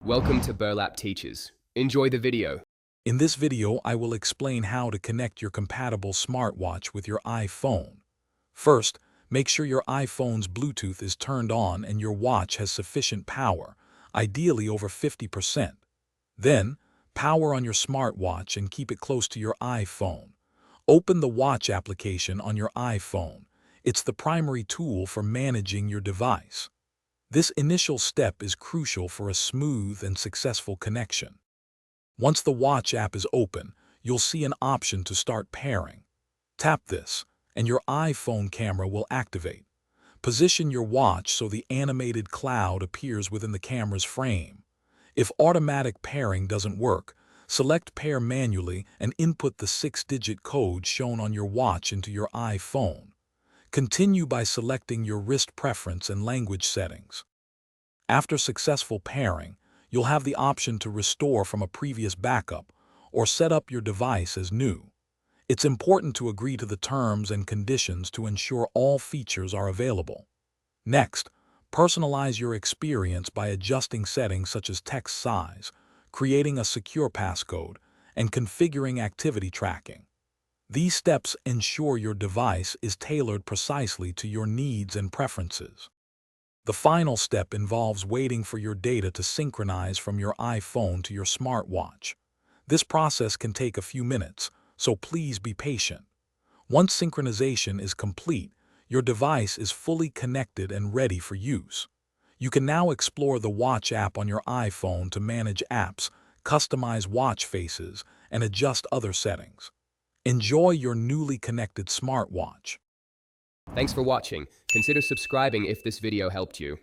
Welcome to Burlap Teachers. Enjoy the video. In this video, I will explain how to connect your compatible smartwatch with your iPhone. First, make sure your iPhone's Bluetooth is turned on and your watch has sufficient power, ideally over 50%. Then, power on your smartwatch and keep it close to your iPhone. Open the Watch application on your iPhone. It's the primary tool for managing your device. This initial step is crucial for a smooth and successful connection. Once the Watch app is open, you'll see an option to start pairing. Tap this, and your iPhone camera will activate. Position your watch so the animated cloud appears within the camera's frame. If automatic pairing doesn't work, select Pair manually and input the 6-digit code shown on your watch into your iPhone. Continue by selecting your wrist preference and language settings. After successful pairing, you'll have the option to restore from a previous backup or set up your device as new. It's important to agree to the terms and conditions to ensure all features are available. Next, personalize your experience by adjusting settings such as text size, creating a secure passcode, and configuring activity tracking. These steps ensure your device is tailored precisely to your needs and preferences. The final step involves waiting for your data to synchronize from your iPhone to your smartwatch. This process can take a few minutes, so please be patient. Once synchronization is complete, your device is fully connected and ready for use. You can now explore the Watch app on your iPhone to manage apps, customize watch faces, and adjust other settings. Enjoy your newly connected smartwatch. Thanks for watching. Consider subscribing if this video helped you.